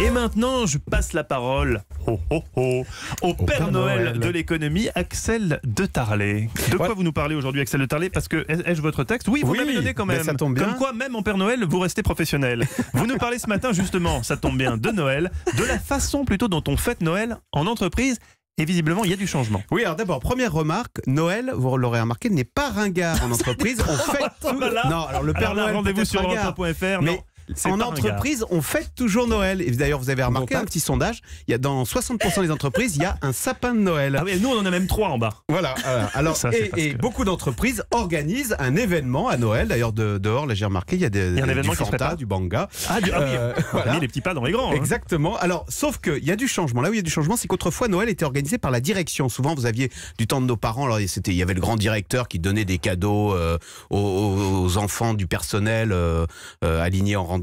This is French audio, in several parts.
Et maintenant, je passe la parole au Père Noël de l'économie, Axel de Tarlet. De quoi vous nous parlez aujourd'hui, Axel de Tarlet? Parce que, est-ce votre texte? Oui, vous m'avez donné quand même. Ça tombe bien. Comme quoi, même en Père Noël, vous restez professionnel. Vous nous parlez ce matin, justement, ça tombe bien, de Noël, de la façon plutôt dont on fête Noël en entreprise. Et visiblement, il y a du changement. Oui, alors d'abord, première remarque, Noël, vous l'aurez remarqué, n'est pas ringard en entreprise. On fête tout... Non, alors le Père Noël, rendez-vous sur europe1.fr. Mais en entreprise, on fête toujours Noël. Et d'ailleurs, vous avez remarqué un petit sondage, il y a dans 60% des entreprises, il y a un sapin de Noël. Ah oui, nous on en a même 3 en bas. Voilà. Alors, et beaucoup d'entreprises organisent un événement à Noël. D'ailleurs, dehors, là j'ai remarqué, il y a un événement du Fanta, du Banga. Voilà. Les petits pas dans les grands. Exactement. Alors, sauf qu'il y a du changement. Là où il y a du changement, c'est qu'autrefois, Noël était organisé par la direction. Souvent, vous aviez du temps de nos parents. Alors, il y avait le grand directeur qui donnait des cadeaux aux enfants du personnel alignés en randonnion.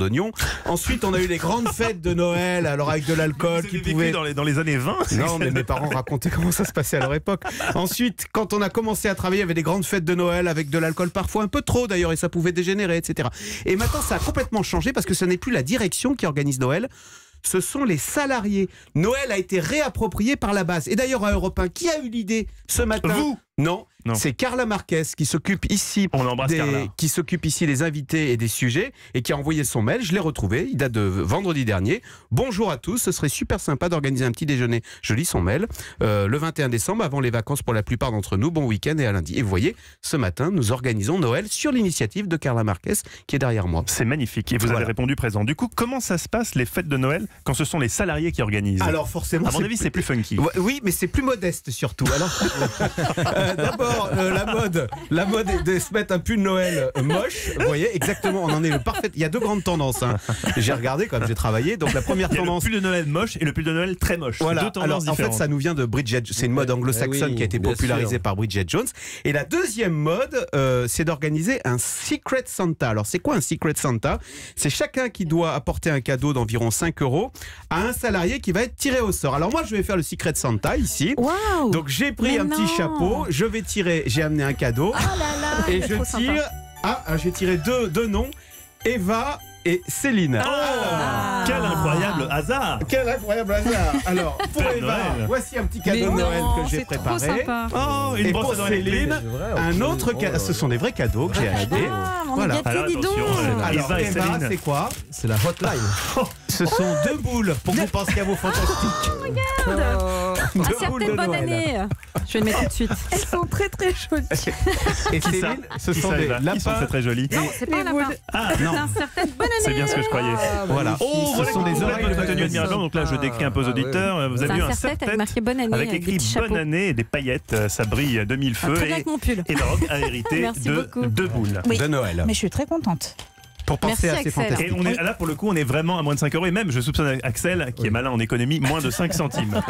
Ensuite, on a eu les grandes fêtes de Noël, alors avec de l'alcool qui pouvait... dans les années 20. Non, mais mes parents racontaient comment ça se passait à leur époque. Ensuite, quand on a commencé à travailler, il y avait des grandes fêtes de Noël avec de l'alcool, parfois un peu trop d'ailleurs, et ça pouvait dégénérer, etc. Et maintenant, ça a complètement changé parce que ce n'est plus la direction qui organise Noël. Ce sont les salariés. Noël a été réapproprié par la base. Et d'ailleurs, à Europe 1, qui a eu l'idée ce matin? Vous? Non. C'est Carla Marquez qui s'occupe ici des invités et des sujets et qui a envoyé son mail. Je l'ai retrouvé, il date de vendredi dernier. Bonjour à tous, ce serait super sympa d'organiser un petit déjeuner. Je lis son mail. Le 21 décembre, avant les vacances pour la plupart d'entre nous. Bon week-end et à lundi. Et vous voyez, ce matin, nous organisons Noël sur l'initiative de Carla Marquez qui est derrière moi. C'est magnifique. Et vous avez répondu présent. Du coup, comment ça se passe les fêtes de Noël quand ce sont les salariés qui organisent? Alors forcément, à mon avis, c'est plus funky. Oui, mais c'est plus modeste surtout. Alors, d'abord, la mode est de se mettre un pull de Noël moche. Vous voyez, exactement, on en est le parfait. Il y a deux grandes tendances. J'ai regardé comme j'ai travaillé. Donc la première tendance, le pull de Noël moche et le pull de Noël très moche. Voilà. Deux tendances différentes. En fait, ça nous vient de Bridget. C'est une mode anglo-saxonne qui a été popularisée par Bridget Jones. Et la deuxième mode, c'est d'organiser un Secret Santa. Alors, c'est quoi un Secret Santa? C'est chacun qui doit apporter un cadeau d'environ 5 € à un salarié qui va être tiré au sort. Alors moi, je vais faire le Secret Santa ici. Wow. Donc j'ai pris un petit chapeau, je vais tirer, j'ai amené un cadeau et je tire. J'ai tiré deux noms, Eva et Céline. Quel incroyable hasard! Quel incroyable hasard! Alors, pour Eva, Noël. voici un petit cadeau de Noël que j'ai préparé. Une et brosse pour à dents électrique. Céline, un autre cadeau. Ce sont des vrais cadeaux que j'ai achetés. Voilà. Alors attention, Alors, Eva, c'est quoi? C'est la hotline. Ce sont 2 boules pour que vous pensiez à vos fantastiques. Regarde. Certaines bonne année. Je vais le mettre tout de suite. Elles sont très très jolies. Et Céline, ce sont des lapins. Ils sont très très jolis. Non, c'est pas un lapin. Ah non. C'est un certain bonne année. C'est bien ce que je croyais. Voilà. Ce sont des oreilles de tenue admirable. Donc là, je décris un peu aux auditeurs. Vous avez vu un serre-tête avec marqué bonne année. avec écrit bonne année et des paillettes. Ça brille de mille feux. Très bien avec mon pull. Et Laurent a hérité de 2 boules. Oui. De Noël. Mais je suis très contente. Pour penser Merci, à ces Axel. fantastiques. Et on est là pour le coup, on est vraiment à moins de 5 €. Et même, je soupçonne Axel, qui est malin en économie, moins de 5 centimes.